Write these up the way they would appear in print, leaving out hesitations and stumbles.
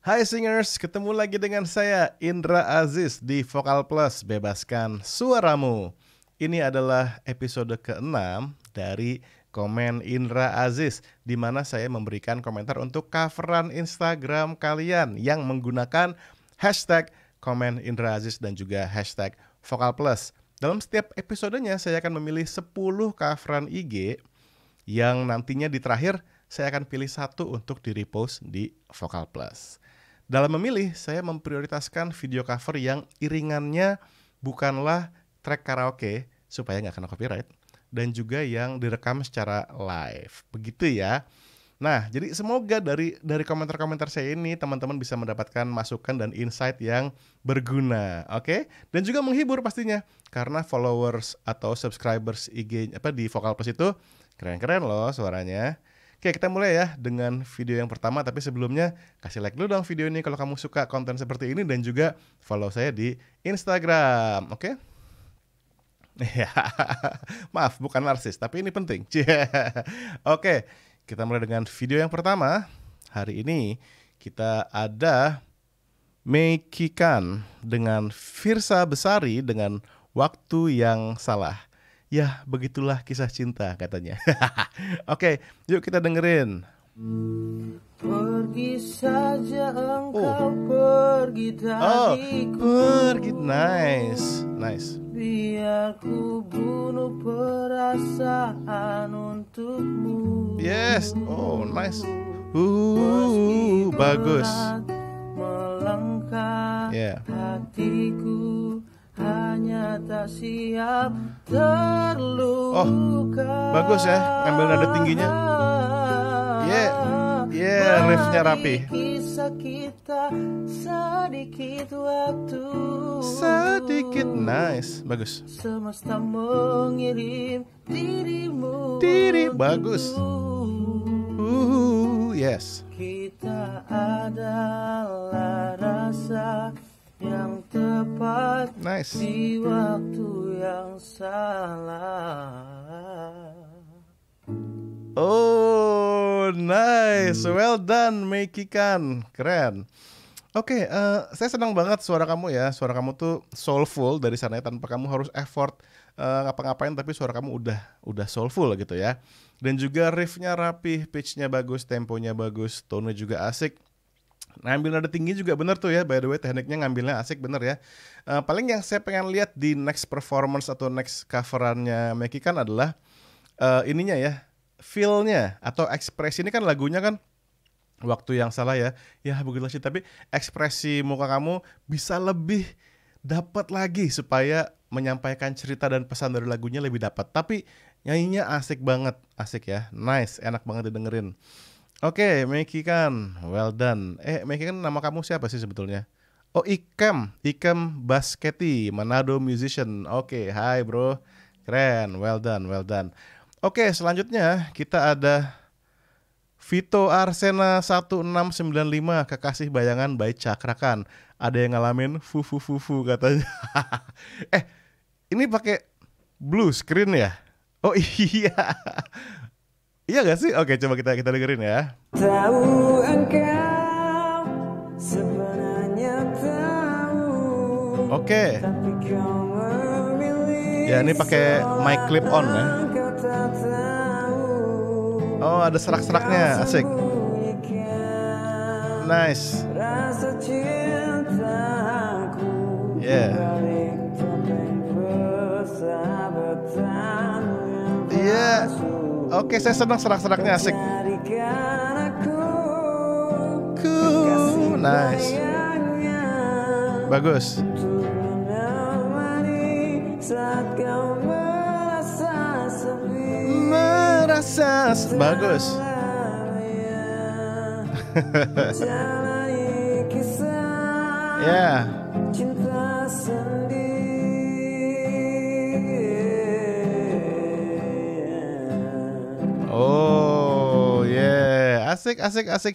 Hai singers, ketemu lagi dengan saya Indra Aziz di Vokal Plus Bebaskan Suaramu. Ini adalah episode ke-6 dari Komen Indra Aziz, di mana saya memberikan komentar untuk coveran Instagram kalian yang menggunakan hashtag Komen Indra Aziz dan juga hashtag Vokal Plus. Dalam setiap episodenya saya akan memilih 10 coveran IG yang nantinya di terakhir saya akan pilih satu untuk di-repost di Vokal Plus. Dalam memilih, saya memprioritaskan video cover yang iringannya bukanlah track karaoke supaya nggak kena copyright, dan juga yang direkam secara live. Begitu ya. Nah, jadi semoga dari komentar-komentar saya ini teman-teman bisa mendapatkan masukan dan insight yang berguna, oke? Dan juga menghibur pastinya, karena followers atau subscribers IG di Vokal Plus itu keren-keren loh suaranya. Oke, kita mulai ya dengan video yang pertama, tapi sebelumnya kasih like dulu dong video ini kalau kamu suka konten seperti ini, dan juga follow saya di Instagram, oke? Ya, maaf bukan narsis, tapi ini penting. Oke, kita mulai dengan video yang pertama. Hari ini kita ada Meikikan dengan Firsa Besari dengan Waktu yang Salah. Ya, begitulah kisah cinta katanya. Oke, yuk kita dengerin. Pergi saja engkau, pergi dariku. Pergi, nice. Biar ku bunuh perasaan untukmu. Yes, nice. Bagus. Melangkah Yeah. hatiku hanya tak siap terluka. Bagus ya, ngambil nada tingginya. Yeah, riffnya rapi. Kisah kita sedikit waktu. Sedikit, nice, bagus. Semesta mengirim dirimu. Bagus. Yes. Kita adalah rasa yang tepat, Nice. di waktu yang salah. Nice, well done Meikikan, keren. Oke, saya senang banget suara kamu ya. Suara kamu tuh soulful dari sana ya, tanpa kamu harus effort ngapa-ngapain, tapi suara kamu udah soulful gitu ya. Dan juga riffnya rapi, pitchnya bagus, temponya bagus, tone-nya juga asik. Ngambil nada tinggi juga bener tuh ya, by the way tekniknya ngambilnya asik bener ya. Paling yang saya pengen lihat di next performance atau next coverannya Meikikan adalah ininya ya, feel-nya atau ekspresi. Ini kan lagunya kan Waktu yang Salah ya. Ya begitulah sih, tapi ekspresi muka kamu bisa lebih dapat lagi supaya menyampaikan cerita dan pesan dari lagunya lebih dapat. Tapi nyanyinya asik banget, asik ya. Nice, enak banget didengerin. Oke, Meikikan, well done. Meikikan nama kamu siapa sih sebetulnya? Oh, Ikem Basketi, Manado musician. Oke, hai bro. Keren, well done. Oke, selanjutnya kita ada Vito Arsena 1695, Kekasih Bayangan by Cakrakan. Ada yang ngalamin fufu katanya. Ini pakai blue screen ya? Oh iya. Iya gak sih? Oke, coba kita dengerin ya. Tahu engkau sebenarnya tahu. Oke. Tapi kau memilih. Ya, ini pakai mic clip on ya. Oh, ada serak-seraknya, asik. Nice. Rasa cintaku. Yeah. Iya. Oke, saya senang serak-seraknya, asik. Nice. Bagus. Bagus. Ya. Oh yeah, asik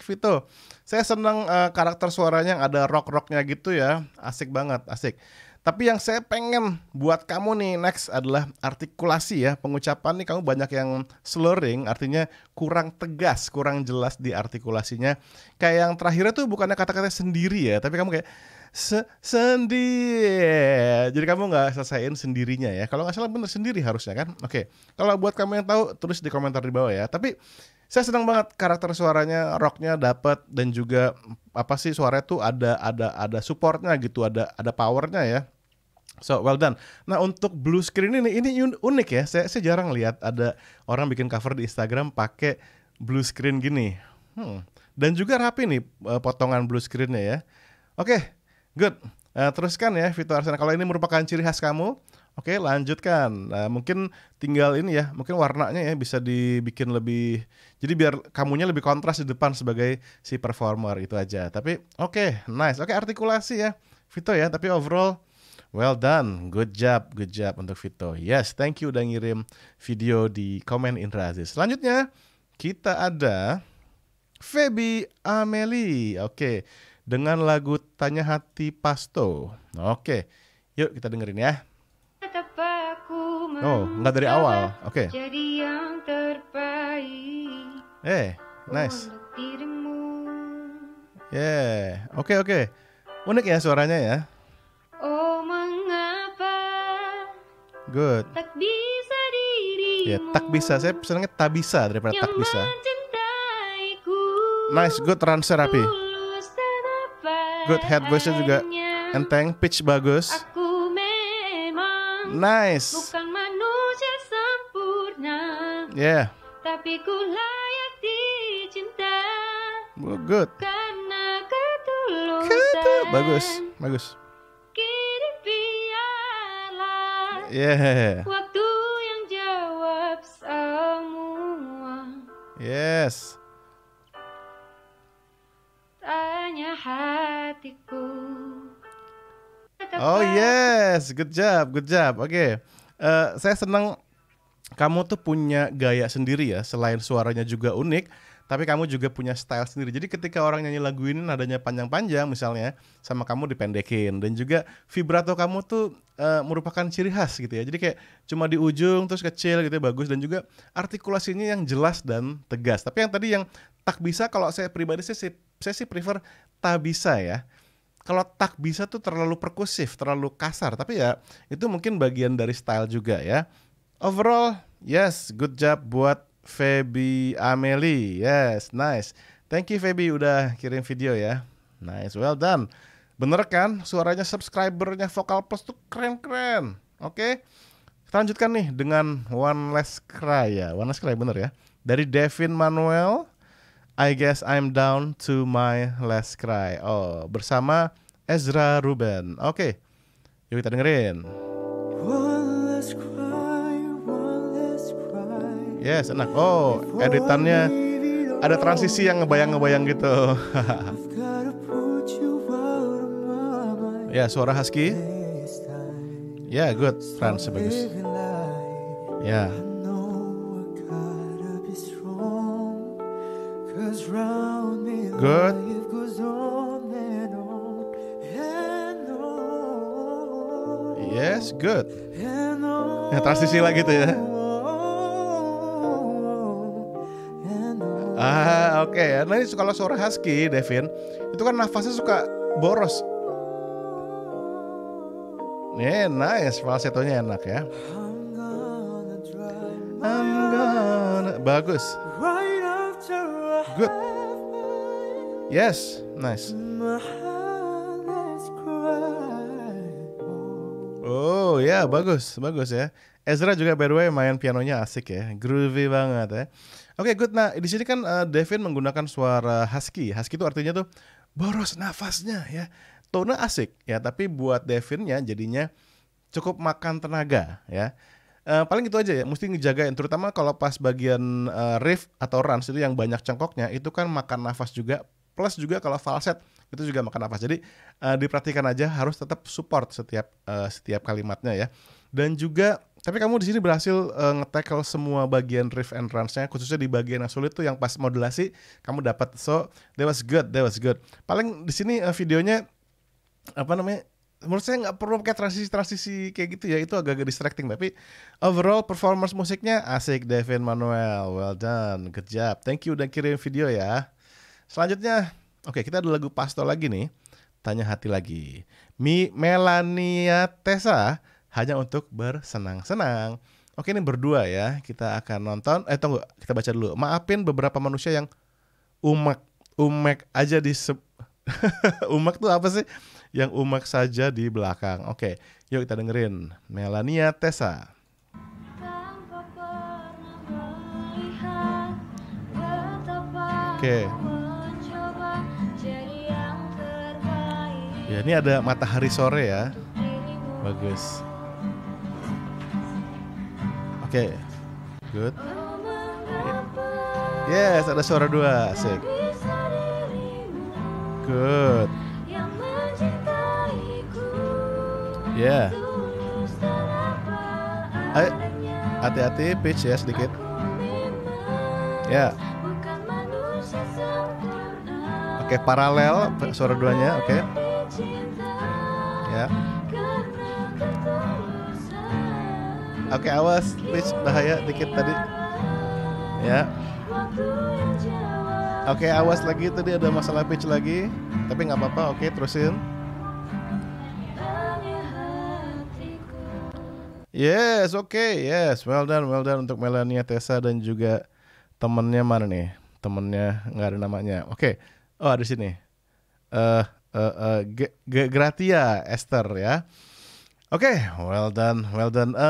Vito. Saya senang karakter suaranya yang ada rock-rocknya gitu ya, asik banget, asik. Tapi yang saya pengen buat kamu nih next adalah artikulasi ya. Pengucapan nih kamu banyak yang slurring, artinya kurang tegas, kurang jelas di artikulasinya. Kayak yang terakhirnya tuh bukannya kata-kata sendiri ya, tapi kamu kayak sendiri. Jadi kamu nggak selesaiin sendirinya ya. Kalau nggak salah bener sendiri harusnya kan. Oke. Kalau buat kamu yang tahu tulis di komentar di bawah ya. Tapi saya senang banget karakter suaranya, rocknya dapet, dan juga apa sih suaranya tuh ada supportnya gitu, ada powernya ya. So well done. Nah untuk blue screen ini unik ya. Saya jarang lihat ada orang bikin cover di Instagram pakai blue screen gini. Dan juga rapi nih potongan blue screennya ya. Oke, good. Teruskan ya Vito Arsena. Kalau ini merupakan ciri khas kamu, oke lanjutkan. Mungkin tinggal ini ya, mungkin warnanya ya bisa dibikin lebih, jadi biar kamunya lebih kontras di depan sebagai si performer itu aja. Tapi oke, nice. Oke, artikulasi ya Vito ya. Tapi overall well done, good job untuk Vito. Yes, thank you udah ngirim video di komen Indra Aziz. Selanjutnya kita ada Feby Ameli. Oke, dengan lagu Tanya Hati Pasto. Oke, yuk kita dengerin ya. Oh, nggak dari awal. Oke. Jadi yang terbaik. Nice. Yeah, oke. Unik ya suaranya ya. Oh mengapa Good. tak bisa dirimu. Ya, tak bisa. Saya senangnya tak bisa daripada tak bisa. Mencintaiku. Nice, good transfer rapi. Tulus dan apa Good head voice-nya juga adanya. enteng, pitch bagus. Aku memang Nice. bukan manusia sempurna, Yeah, tapi ku layak dicinta good. karena ketulusan. Bagus. Kini biarlah Yeah. waktu yang jawab semua. Yes. Tanya hatiku. Oh yes, good job. Oke, saya senang kamu tuh punya gaya sendiri ya. Selain suaranya juga unik, tapi kamu juga punya style sendiri. Jadi ketika orang nyanyi lagu ini nadanya panjang-panjang misalnya, sama kamu dipendekin. Dan juga vibrato kamu tuh merupakan ciri khas gitu ya. Jadi kayak cuma di ujung terus kecil gitu ya, bagus. Dan juga artikulasinya yang jelas dan tegas. Tapi yang tadi yang tak bisa, kalau saya pribadi saya sih prefer tak bisa ya. Kalau tak bisa tuh terlalu perkusif, terlalu kasar. Tapi ya itu mungkin bagian dari style juga ya. Overall, yes, good job buat Feby Ameli. Yes, nice. Thank you Feby udah kirim video ya. Nice, well done. Bener kan? Suaranya subscribernya Vokal Plus tuh keren-keren. Oke. Kita lanjutkan nih dengan One Last Cry ya. One Last Cry bener ya. Dari Devin Manuel. I guess I'm down to my last cry. Oh, bersama Ezra Ruben. Oke, yuk kita dengerin. One last cry. Yes, enak. Oh, editannya ada transisi yang ngebayang gitu. I've gotta put you out of my mind. Ya, suara husky. This time, Ya, good. Trans bagus. living life. Ya, I know I gotta be strong, 'cause round me Good. life goes on and on and on yes, good. and on Ya, transisi lagi tuh ya. and on. Oke. Nah ini kalau suara husky, Devin, itu kan nafasnya suka boros. Nih, nice. Falsetonya enak ya. I'm gonna drive I'm gonna... Bagus. right after I Good. have Yes, nice. my last cry. Oh ya, bagus ya. Ezra juga by the way main pianonya asik ya, groovy banget ya. Oke, good. Nah di sini kan Devin menggunakan suara husky. Husky itu artinya tuh boros nafasnya ya. Tone asik ya, tapi buat Devinnya jadinya cukup makan tenaga ya. Paling gitu aja ya, mesti ngejagain. Terutama kalau pas bagian riff atau runs itu yang banyak cengkoknya, itu kan makan nafas juga. Plus juga kalau falset itu juga makan nafas. Jadi diperhatikan aja, harus tetap support setiap kalimatnya ya. Dan juga tapi kamu di sini berhasil nge-tackle semua bagian riff and runs-nya, khususnya di bagian yang sulit tuh yang pas modulasi kamu dapat. So that was good. Paling di sini videonya menurut saya nggak perlu pakai transisi kayak gitu ya, itu agak-agak distracting. Tapi overall performance musiknya asik. Devin Manuel, well done, good job, thank you udah kirim video ya. Selanjutnya, oke, kita ada lagu Pasto lagi nih, Tanya Hati lagi. Melania Tessa, Hanya Untuk Bersenang-senang. Oke, ini berdua ya, kita akan nonton. Tunggu, kita baca dulu. Maafin beberapa manusia yang umek aja di umek tuh apa sih? Yang umek saja di belakang. Oke, yuk kita dengerin Melania Tessa. Tanpa pernah melihat betapa Oke. ku mencoba jadi yang terbaik Ya, ini ada matahari sore ya. dirimu. Bagus. Oke, good. Oh, mengapa Yes, ada suara dua, asik. bisa dirimu Good. yang mencintaiku Ya, tulus dan apa Ayo. adanya. hati-hati pitch ya sedikit. Aku memang Ya, bukan manusia sempurna. oke, paralel suara duanya, oke. Cinta Ya, karena ketulusan. oke, awas pitch bahaya dikit tadi. Ya, Waktu yang jawab oke, awas lagi tadi ada masalah pitch lagi. Tapi nggak apa-apa, oke, terusin. tanya hatiku. Yes, oke, yes, well done untuk Melania Tessa dan juga temennya mana nih? Temennya nggak ada namanya. Oke, oh ada di sini. Gratia Esther ya. Oke, well done.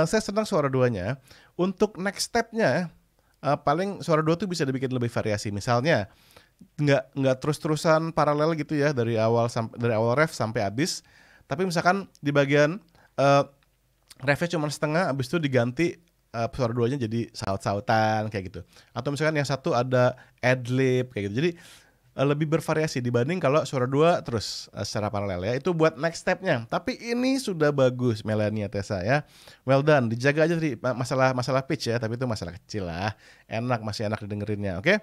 Saya senang suara duanya. Untuk next stepnya, paling suara dua tuh bisa dibikin lebih variasi. Misalnya nggak terus-terusan paralel gitu ya dari awal ref sampai habis. Tapi misalkan di bagian refnya cuma setengah, abis itu diganti suara duanya jadi saut-sautan kayak gitu. Atau misalkan yang satu ada adlib kayak gitu. Jadi lebih bervariasi dibanding kalau suara dua terus secara paralel ya. Itu buat next stepnya. Tapi ini sudah bagus Melania Tessa ya. Well done. Dijaga aja tadi masalah pitch ya, tapi itu masalah kecil lah. Masih enak didengerinnya, oke?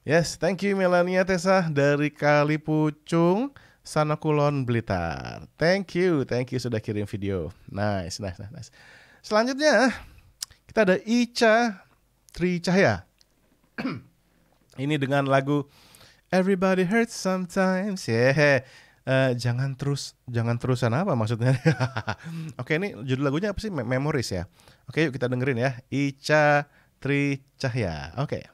Yes, thank you Melania Tessa dari Kalipucung, Sanakulon, Blitar. Thank you sudah kirim video. Nice. Selanjutnya kita ada Ica Tri Cahya. Ini dengan lagu Everybody Hurts Sometimes. Yeah. Jangan terusan apa maksudnya? Oke, ini judul lagunya apa sih? Memories ya. Oke, yuk kita dengerin ya. Ica Tri Cahya. Oke.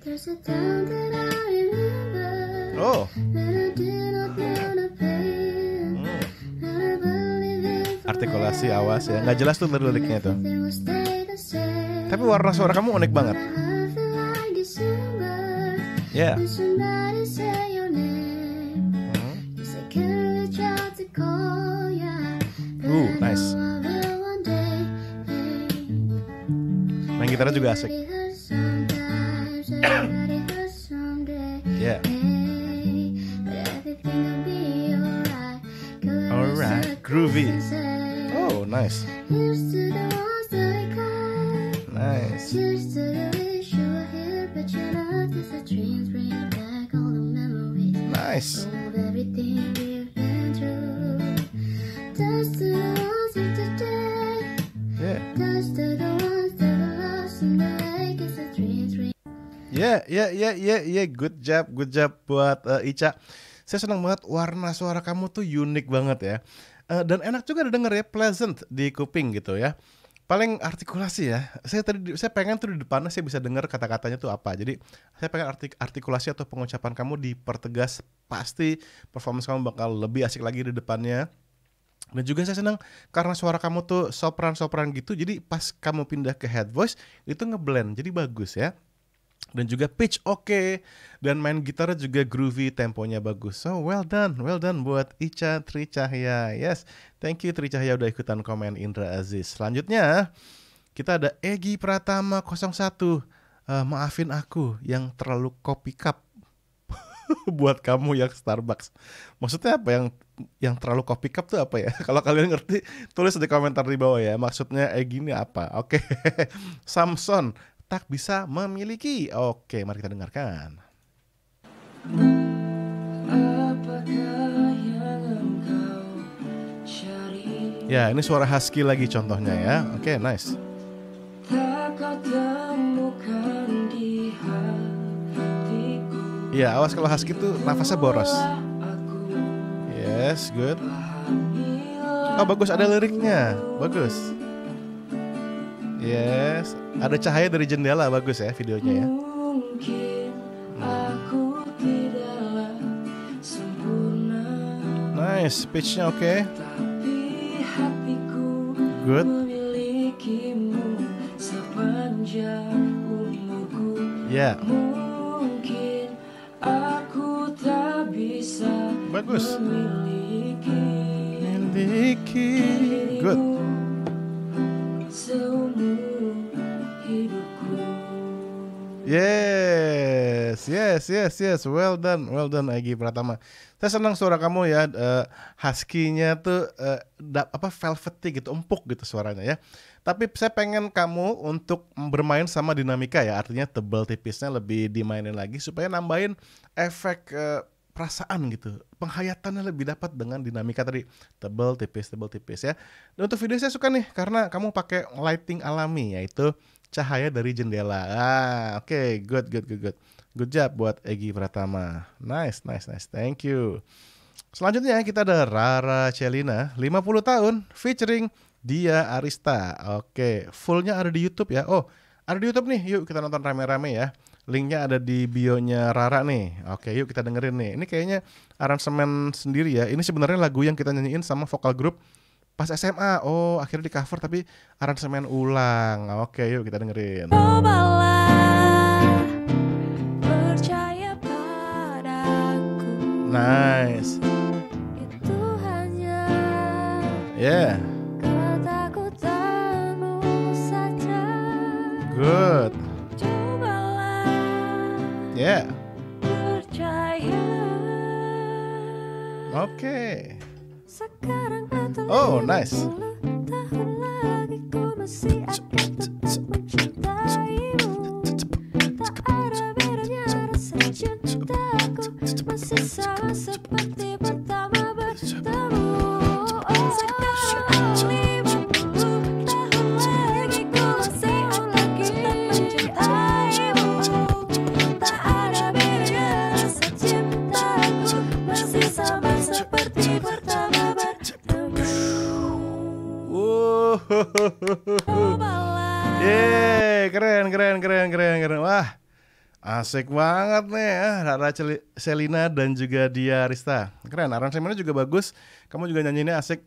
There's a time that I remember Oh. that I did not want to pay. That I believe in Artikulasi awas ya. Nggak jelas tuh liriknya tuh. everything will stay the same. Tapi warna suara kamu unik banget. I feel like December. Ya. When somebody say your name, yes, I can't reach out to call ya. But I Nice. know I will one day. Main gitarnya juga asik. Everybody hurts sometimes, everybody hurts someday. Ya. Hey, but everything will be alright. Alright, groovy. Oh, nice. Here's to the ones that cry. Nice. Cheers to the wish you were here, but you're not. As the dreams bring back all the memories Nice. of everything we've been through. Toast to the ones of today. Yeah. Toast to the ones that are lost in the lake. As the dreams bring. Ya. Good job buat Ica. Saya senang banget warna suara kamu tuh unik banget ya. Dan enak juga didengar ya, pleasant di kuping gitu ya. Paling artikulasi ya. Saya pengen tuh di depannya saya bisa dengar kata-katanya tuh apa. Jadi saya pengen artikulasi atau pengucapan kamu dipertegas, pasti performance kamu bakal lebih asik lagi di depannya. Dan juga saya senang karena suara kamu tuh sopran gitu. Jadi pas kamu pindah ke head voice itu ngeblend, jadi bagus ya. Dan juga pitch oke. Dan main gitarnya juga groovy, temponya bagus. So well done buat Ica Tri Cahya. Yes, thank you Tri Cahya udah ikutan komen Indra Aziz. Selanjutnya kita ada Egi Pratama 01. Maafin aku yang terlalu copy cup buat kamu yang Starbucks. Maksudnya apa yang terlalu copy cup tuh apa ya? Kalau kalian ngerti tulis di komentar di bawah ya. Maksudnya Egi ini apa? Oke. Samson tak bisa memiliki. Oke, mari kita dengarkan. Apakah yang engkau Ya, ini suara husky lagi contohnya ya. Oke, nice. Tak kau temukan di hatiku. Ya, awas kalau husky tuh nafasnya boros. Aku Yes, good. pahamilah. Oh, bagus, ada liriknya. Bagus. Yes, ada cahaya dari jendela, bagus ya videonya ya. Mungkin aku tidaklah sempurna, Nice, pitch-nya oke. tapi hatiku Good. memilikimu sepanjang umurku. Ya, Mungkin aku tak bisa bagus. memiliki Good. seumur hidupku. Yes. Well done Egy Pratama. Saya senang suara kamu ya. Husky-nya tuh velvety gitu, empuk gitu suaranya ya. Tapi saya pengen kamu untuk bermain sama dinamika ya. Artinya tebal tipisnya lebih dimainin lagi supaya nambahin efek perasaan gitu. Penghayatannya lebih dapat dengan dinamika tadi. Tebal tipis ya. Dan untuk video saya suka nih karena kamu pakai lighting alami, yaitu cahaya dari jendela. Oke, good. Good job buat Egy Pratama. Nice. Thank you. Selanjutnya kita ada Rara Celina, 50 tahun, featuring Dia Arista. Oke, fullnya ada di YouTube ya. Oh, ada di YouTube nih. Yuk kita nonton rame-rame ya. Linknya ada di bio-nya Rara nih. Oke, yuk kita dengerin nih. Ini kayaknya aransemen sendiri ya. Ini sebenarnya lagu yang kita nyanyiin sama vokal grup pas SMA. Oh, akhirnya di cover tapi aransemen ulang. Oke, yuk kita dengerin. Cobalah percaya padaku, Nice. itu hanya Yeah, ketakutanmu saja. good. Cobalah Yeah, percaya oke. sekarang atau Oh, nice. 50 tahun lagi ku masih akan tetap mencintaimu. Tak ada bedanya rasa cintaku, masih sama seperti pertama bertemu. Sekarang 50 tahun lagi ku masih akan tetap mencintaimu. Tak ada bedanya rasa cintaku, masih sama seperti pertama bertemu. Cobalah Yeay, keren. Wah, asik banget nih ya, Rara Celina dan juga Dia Arista. Keren, aransemennya juga bagus. Kamu juga nyanyinya asik.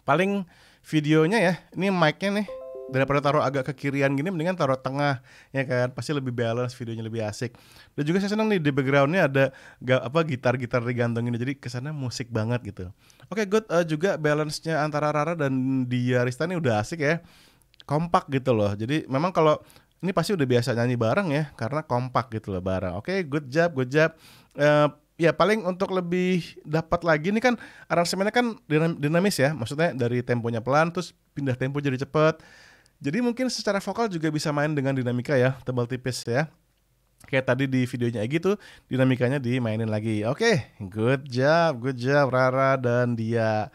Paling videonya ya, ini mic-nya nih, daripada taruh agak ke kirian gini, mendingan taruh tengah, ya kan? Pasti lebih balance, videonya lebih asik. Dan juga saya senang nih di background-nya ada gitar-gitar digantungin, jadi kesannya musik banget gitu. Oke, good. Juga balance-nya antara Rara dan Dia Arista ini udah asik ya. Kompak gitu loh. Jadi memang kalau ini pasti udah biasa nyanyi bareng ya, karena kompak gitu loh bareng. Oke, good job. Ya paling untuk lebih dapat lagi ini kan aransemennya kan dinamis ya. Maksudnya dari temponya pelan terus pindah tempo jadi cepat. Jadi mungkin secara vokal juga bisa main dengan dinamika ya, tebal tipis ya. Kayak tadi di videonya gitu, dinamikanya dimainin lagi. Oke, good job Rara dan Dia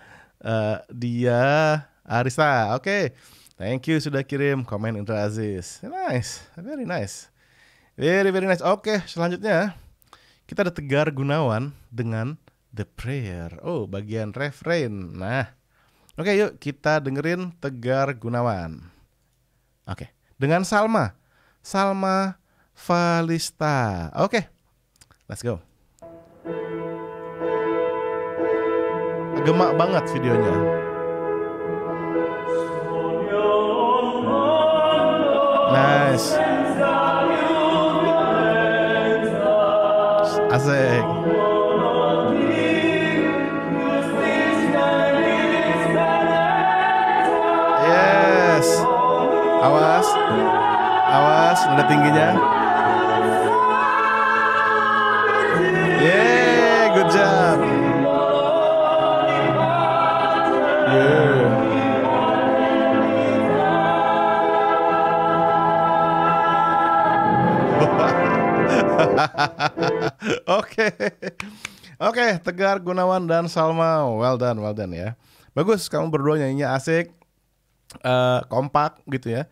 Arista. Oke. Thank you sudah kirim komen Indra Aziz. Nice, very nice. Very nice. Oke, selanjutnya kita ada Tegar Gunawan dengan The Prayer. Oh, bagian refrain. Nah, oke, yuk kita dengerin Tegar Gunawan. Oke, dengan Salma Valista. Oke, let's go. Gemak banget videonya. Nice. Asik. Yes. Awas, nada tingginya. Yeah, good job. Yeah. Oke, Tegar Gunawan dan Salma, well done ya. Bagus, kamu berdua nyanyinya asik, kompak gitu ya.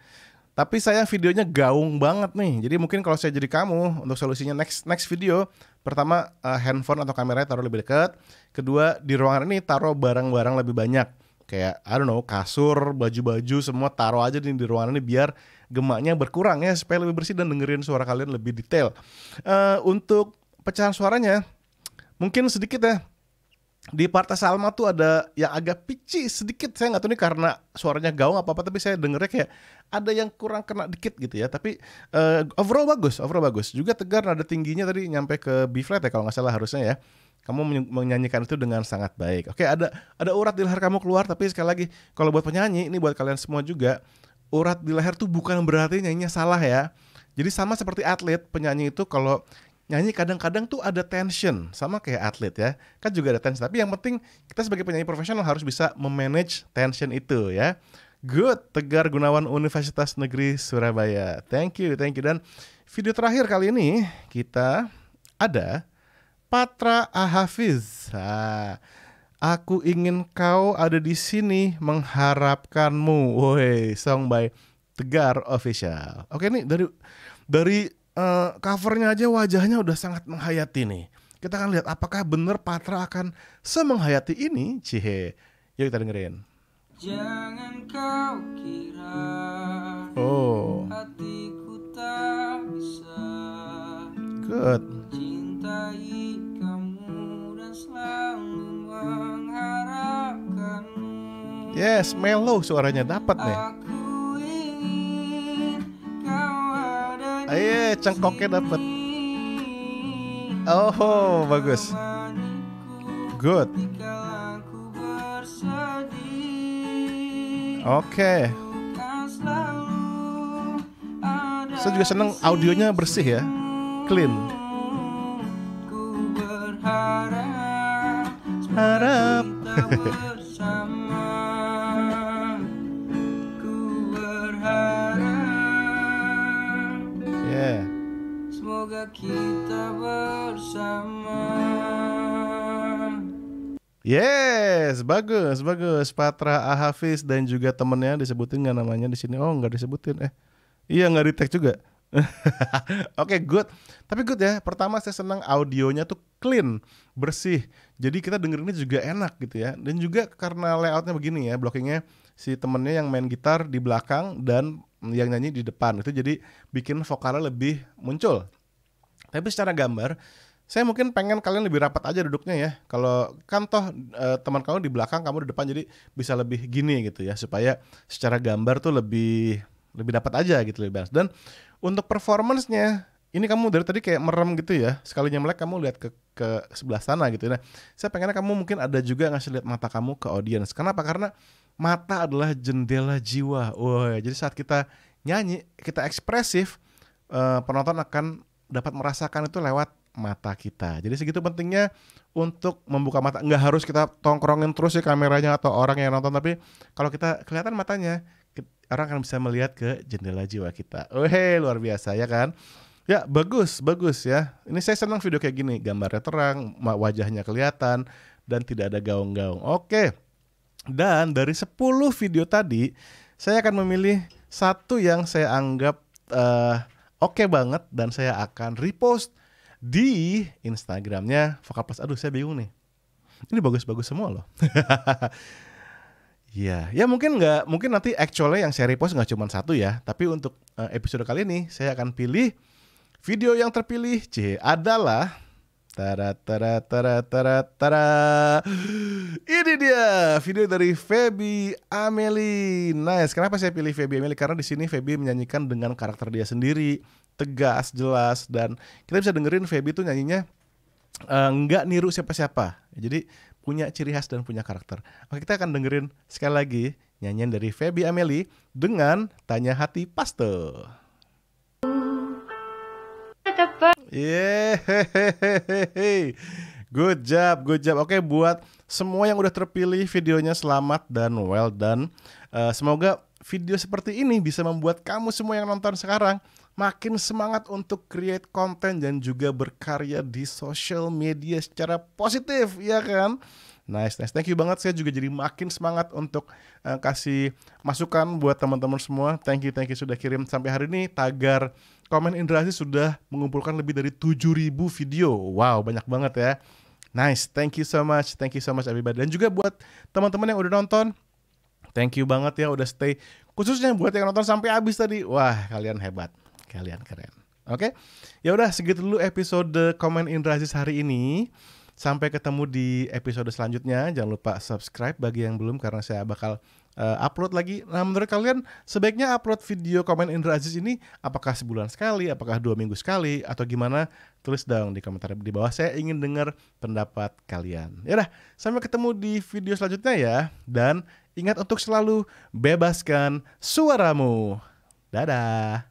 Tapi saya videonya gaung banget nih. Jadi mungkin kalau saya jadi kamu, untuk solusinya next video, pertama handphone atau kameranya taruh lebih dekat. Kedua, di ruangan ini taruh barang-barang lebih banyak. Kayak I don't know, kasur, baju-baju semua taruh aja di ruangan ini biar gemaknya berkurang ya, supaya lebih bersih dan dengerin suara kalian lebih detail. Untuk pecahan suaranya mungkin sedikit ya. Di Parta Salma tuh ada yang agak pitchy sedikit, saya nggak tahu nih karena suaranya gaung apa-apa, tapi saya dengernya kayak ada yang kurang kena dikit gitu ya. Tapi overall bagus. Juga Tegar nada tingginya tadi nyampe ke B flat ya kalau nggak salah harusnya ya. Kamu menyanyikan itu dengan sangat baik. Oke, ada urat di leher kamu keluar, tapi sekali lagi kalau buat penyanyi, ini buat kalian semua juga, urat di leher tuh bukan berarti nyanyinya salah ya. Jadi sama seperti atlet, penyanyi itu kalau nyanyi kadang-kadang tuh ada tension, sama kayak atlet ya, kan juga ada tension. Tapi yang penting kita sebagai penyanyi profesional harus bisa memanage tension itu ya. Good, Tegar Gunawan Universitas Negeri Surabaya. Thank you. Dan video terakhir kali ini kita ada Patra Ahafiz. Aku ingin kau ada di sini mengharapkanmu. Woi, song by Tegar Official. Oke nih dari covernya aja wajahnya udah sangat menghayati nih. Kita akan lihat apakah benar Patra akan semenghayati ini. Cihe. Yuk kita dengerin. Jangan kau kira hatiku tak bisa Good. cintai kamu dan selalu mengharapkanmu. Yes, mellow suaranya dapat nih. Aku ingin kau ada di Ayo, cengkoknya dapat. Oh, bagus. Good. kala ku bersedih. Oke. Kan selalu ada Saya juga seneng audionya bersih ya, clean. ku berharap Harap. kita bersama. Ku berharap Yeah. semoga kita bersama. Yes, bagus. Patra Ahafiz dan juga temennya disebutin nggak namanya di sini? Oh, nggak disebutin. Iya, nggak di tag juga. Oke, good. Tapi good ya. Pertama saya senang audionya tuh clean, bersih. Jadi kita dengerinnya juga enak gitu ya. Dan juga karena layoutnya begini ya, blockingnya si temennya yang main gitar di belakang dan yang nyanyi di depan. Itu jadi bikin vokalnya lebih muncul. Tapi secara gambar, saya mungkin pengen kalian lebih rapat aja duduknya ya. Kalau kan toh teman kamu di belakang, kamu di depan, jadi bisa lebih gini gitu ya, supaya secara gambar tuh lebih dapat aja gitu, lebih balance. Dan untuk performance-nya, ini kamu dari tadi kayak merem gitu ya. Sekalinya melek kamu lihat ke sebelah sana gitu. Nah, saya pengennya kamu mungkin ada juga ngasih lihat mata kamu ke audience. Kenapa? Karena mata adalah jendela jiwa. Wah, jadi saat kita nyanyi, kita ekspresif, penonton akan dapat merasakan itu lewat mata kita. Jadi segitu pentingnya untuk membuka mata. Nggak harus kita tongkrongin terus ya kameranya atau orang yang nonton, tapi kalau kita kelihatan matanya, orang akan bisa melihat ke jendela jiwa kita. Luar biasa ya kan? Ya, bagus ya. Ini saya senang video kayak gini, gambarnya terang, wajahnya kelihatan dan tidak ada gaung-gaung. Oke. Dan dari 10 video tadi, saya akan memilih satu yang saya anggap oke banget dan saya akan repost di Instagramnya Vokal Plus. Aduh, saya bingung nih. Ini bagus-bagus semua loh. Ya mungkin nanti actually yang saya repost nggak cuma satu ya. Tapi untuk episode kali ini saya akan pilih video yang terpilih adalah ini dia video dari Feby Amelie. Nice. Kenapa saya pilih Feby Amelie? Karena di sini Feby menyanyikan dengan karakter dia sendiri, tegas, jelas, dan kita bisa dengerin Feby tuh nyanyinya nggak niru siapa-siapa. Jadi punya ciri khas dan punya karakter. Oke, kita akan dengerin sekali lagi nyanyian dari Feby Amelie dengan Tanya Hati Pasto. Yeay, good job. Oke, buat semua yang udah terpilih videonya, selamat dan well done. Semoga video seperti ini bisa membuat kamu semua yang nonton sekarang makin semangat untuk create konten dan juga berkarya di social media secara positif, ya kan? Nice. Thank you banget. Saya juga jadi makin semangat untuk kasih masukan buat teman-teman semua. Thank you sudah kirim. Sampai hari ini tagar Komen Indra Aziz sudah mengumpulkan lebih dari 7.000 video. Wow, banyak banget ya. Nice. Thank you so much everybody. Dan juga buat teman-teman yang udah nonton, thank you banget ya udah stay. Khususnya buat yang nonton sampai habis tadi. Wah, kalian hebat. Kalian keren. Oke. Ya udah, segitu dulu episode Komen Indra Aziz hari ini. Sampai ketemu di episode selanjutnya. Jangan lupa subscribe bagi yang belum, karena saya bakal upload lagi. Nah, menurut kalian sebaiknya upload video Komen Indra Aziz ini apakah sebulan sekali, apakah 2 minggu sekali, atau gimana? Tulis dong di komentar di bawah. Saya ingin dengar pendapat kalian. Yaudah, sampai ketemu di video selanjutnya ya. Dan ingat untuk selalu bebaskan suaramu. Dadah.